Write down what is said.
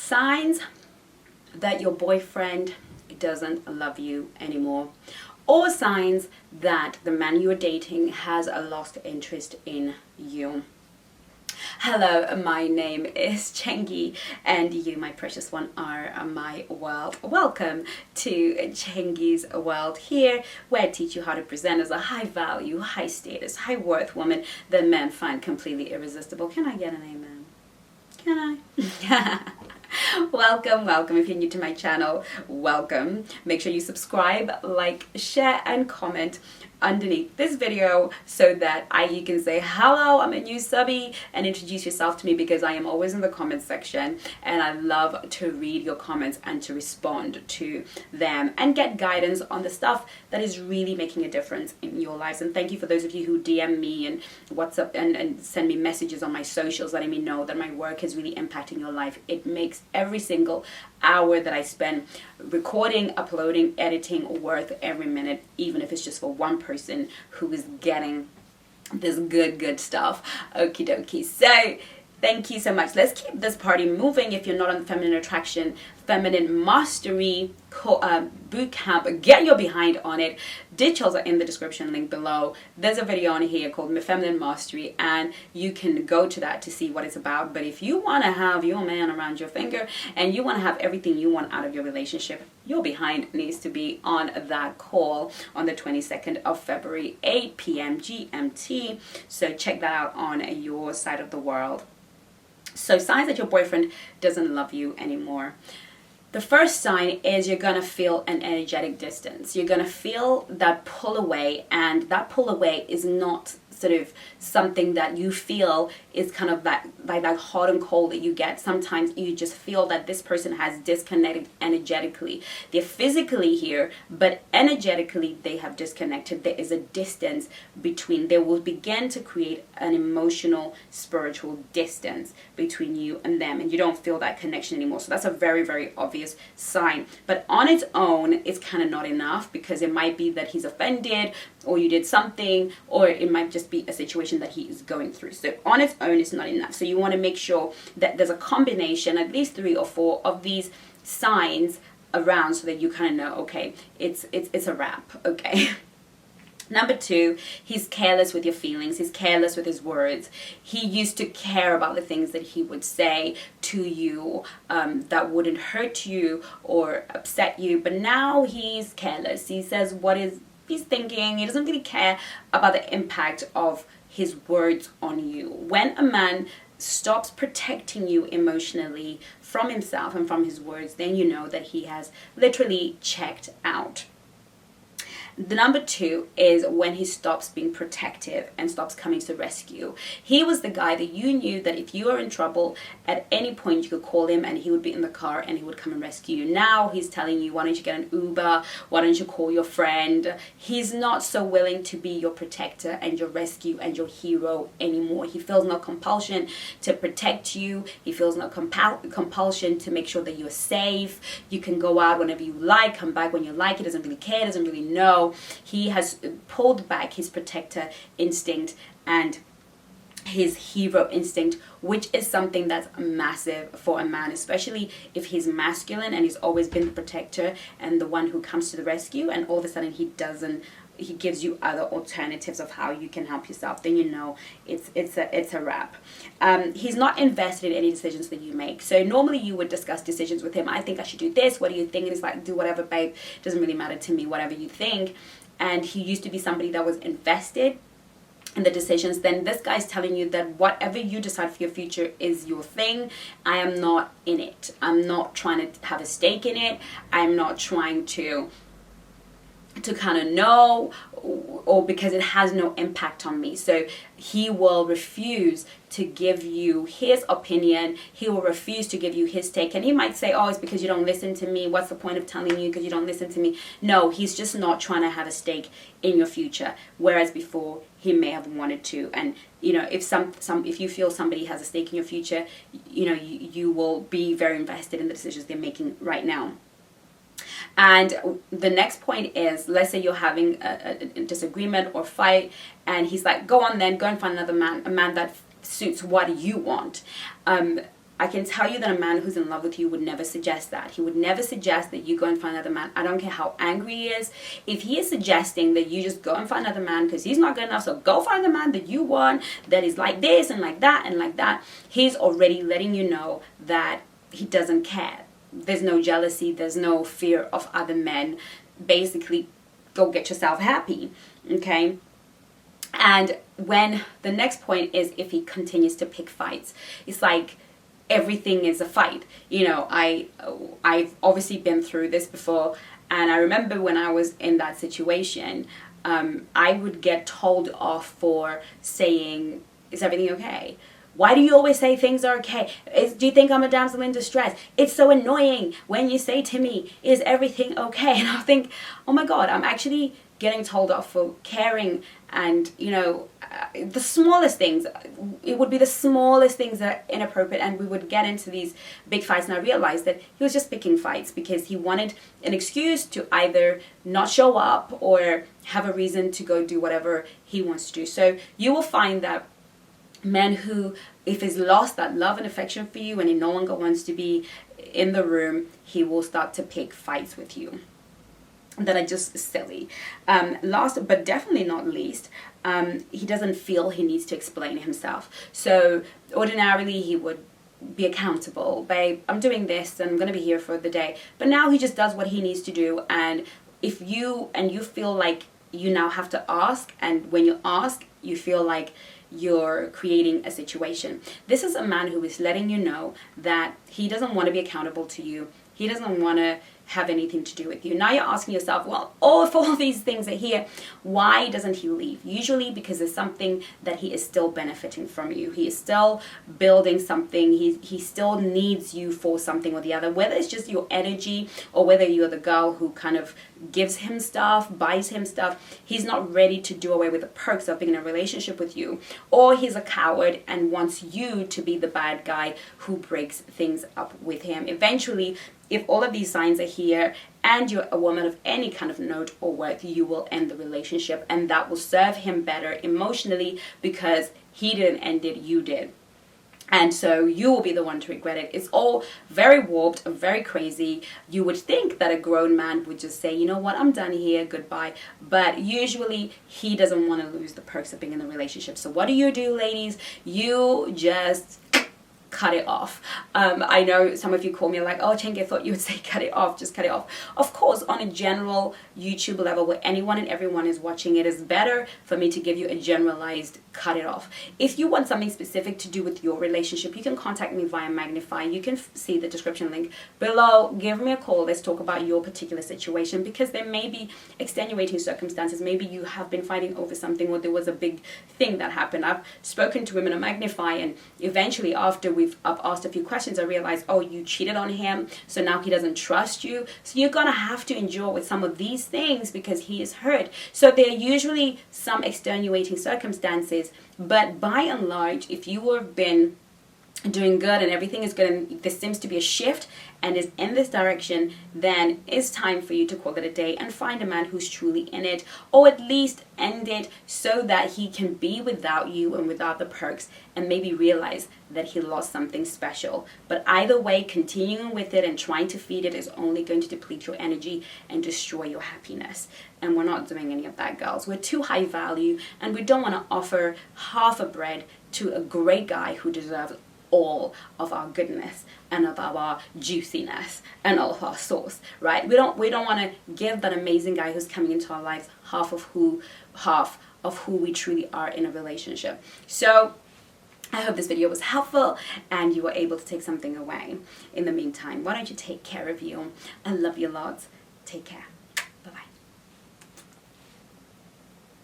Signs that your boyfriend doesn't love you anymore, or signs that the man you're dating has a lost interest in you. Hello, my name is Chengi, and you, my precious one, are my world. Welcome to Chengi's World, here where I teach you how to present as a high value, high status, high worth woman that men find completely irresistible. Can I get an amen? Can I? Welcome. If you're new to my channel, welcome. Make sure you subscribe, like, share, and comment underneath this video so that you can say, hello, I'm a new subby, and introduce yourself to me, because I am always in the comment section and I love to read your comments and to respond to them and get guidance on the stuff that is really making a difference in your lives. And thank you for those of you who DM me and WhatsApp and send me messages on my socials letting me know that my work is really impacting your life. It makes every single hour that I spend recording, uploading, editing worth every minute, even if it's just for one person who is getting this good stuff. Okie dokie. So thank you so much. Let's keep this party moving. If you're not on the Feminine Attraction, Feminine Mastery Bootcamp, get your behind on it. Details are in the description link below. There's a video on here called Feminine Mastery, and you can go to that to see what it's about. But if you want to have your man around your finger and you want to have everything you want out of your relationship, your behind needs to be on that call on the 22nd of February, 8 p.m. GMT. So check that out on your side of the world. So signs that your boyfriend doesn't love you anymore. The first sign is you're going to feel an energetic distance. You're going to feel that pull away, and that pull away is not sort of something that you feel is kind of that hot and cold that you get. Sometimes you just feel that this person has disconnected energetically. They're physically here, but energetically they have disconnected. There is a distance between. They will begin to create an emotional, spiritual distance between you and them, and you don't feel that connection anymore. So that's a very, very obvious sign. But on its own, it's kind of not enough, because it might be that he's offended, or you did something, or it might just be a situation that he is going through. So on its own, it's not enough. So you want to make sure that there's a combination, at least 3 or 4 of these signs around, so that you kind of know, okay, it's a wrap, okay? Number 2, he's careless with your feelings. He's careless with his words. He used to care about the things that he would say to you that wouldn't hurt you or upset you. But now he's careless. He says what he's thinking. He doesn't really care about the impact of his words on you. When a man stops protecting you emotionally from himself and from his words, then you know that he has literally checked out. The number 2 is when he stops being protective and stops coming to rescue. He was the guy that you knew that if you are in trouble, at any point you could call him and he would be in the car and he would come and rescue you. Now he's telling you, why don't you get an Uber? Why don't you call your friend? He's not so willing to be your protector and your rescue and your hero anymore. He feels no compulsion to protect you. He feels no compulsion to make sure that you're safe. You can go out whenever you like, come back when you like. He doesn't really care, doesn't really know. He has pulled back his protector instinct and his hero instinct, which is something that's massive for a man, especially if he's masculine and he's always been the protector and the one who comes to the rescue, and all of a sudden he gives you other alternatives of how you can help yourself. Then you know it's a wrap. He's not invested in any decisions that you make. So normally you would discuss decisions with him. I think I should do this. What do you think? And he's like, do whatever, babe. Doesn't really matter to me, whatever you think. And he used to be somebody that was invested in the decisions. Then this guy's telling you that whatever you decide for your future is your thing. I am not in it. I'm not trying to have a stake in it. I'm not trying to kind of know, or because it has no impact on me. So he will refuse to give you his opinion. He will refuse to give you his take. And he might say, oh, it's because you don't listen to me. What's the point of telling you because you don't listen to me? No, he's just not trying to have a stake in your future. Whereas before, he may have wanted to. And, you know, if you feel somebody has a stake in your future, you know, you will be very invested in the decisions they're making right now. And the next point is, let's say you're having a disagreement or fight, and he's like, go on then, go and find another man, a man that suits what you want. I can tell you that a man who's in love with you would never suggest that. He would never suggest that you go and find another man. I don't care how angry he is. If he is suggesting that you just go and find another man because he's not good enough, so go find the man that you want, that is like this and like that and like that, he's already letting you know that he doesn't care. There's no jealousy. There's no fear of other men. Basically, go get yourself happy. Okay? And when the next point is if he continues to pick fights, it's like everything is a fight. You know, I've obviously been through this before, and I remember when I was in that situation, I would get told off for saying, "Is everything okay? Why do you always say things are okay? Do you think I'm a damsel in distress? It's so annoying when you say to me, is everything okay?" And I think, oh my God, I'm actually getting told off for caring. And, you know, the smallest things, it would be the smallest things that are inappropriate, and we would get into these big fights. And I realized that he was just picking fights because he wanted an excuse to either not show up or have a reason to go do whatever he wants to do. So you will find that men who, if he's lost that love and affection for you and he no longer wants to be in the room, he will start to pick fights with you that are just silly. Last but definitely not least, he doesn't feel he needs to explain himself. So ordinarily he would be accountable. Babe, I'm doing this and I'm going to be here for the day. But now he just does what he needs to do. And if you feel like you now have to ask, and when you ask, you feel like you're creating a situation. This is a man who is letting you know that he doesn't want to be accountable to you. He doesn't want to have anything to do with you. Now you're asking yourself, well, if all these things are here, why doesn't he leave? Usually because there's something that he is still benefiting from you. He is still building something. He still needs you for something or the other, whether it's just your energy or whether you're the girl who kind of gives him stuff, buys him stuff. He's not ready to do away with the perks of being in a relationship with you, or he's a coward and wants you to be the bad guy who breaks things up with him. Eventually, if all of these signs are here and you're a woman of any kind of note or worth, you will end the relationship, and that will serve him better emotionally because he didn't end it, you did. And so you will be the one to regret it. It's all very warped, very crazy. You would think that a grown man would just say, you know what, I'm done here, goodbye. But usually he doesn't want to lose the perks of being in a relationship. So what do, ladies? You just cut it off. I know some of you call me like, oh, Chengi, I thought you would say cut it off, just cut it off. Of course, on a general YouTube level where anyone and everyone is watching, it is better for me to give you a generalized cut it off. If you want something specific to do with your relationship, you can contact me via Magnify. You can see the description link below. Give me a call. Let's talk about your particular situation, because there may be extenuating circumstances. Maybe you have been fighting over something, or there was a big thing that happened. I've spoken to women on Magnify, and eventually after I've asked a few questions, I realized, oh, you cheated on him, so now he doesn't trust you. So you're gonna have to endure with some of these things because he is hurt. So there are usually some extenuating circumstances, but by and large, if you have been doing good and everything is good and there seems to be a shift and is in this direction, then it's time for you to call it a day and find a man who's truly in it, or at least end it so that he can be without you and without the perks and maybe realize that he lost something special. But either way, continuing with it and trying to feed it is only going to deplete your energy and destroy your happiness. And we're not doing any of that, girls. We're too high value, and we don't want to offer half a bread to a great guy who deserves all of our goodness and of our juiciness and all of our sauce, right? We don't want to give that amazing guy who's coming into our lives half of who we truly are in a relationship. So I hope this video was helpful and you were able to take something away. In the meantime, why don't you take care of you? I love you lots. Take care.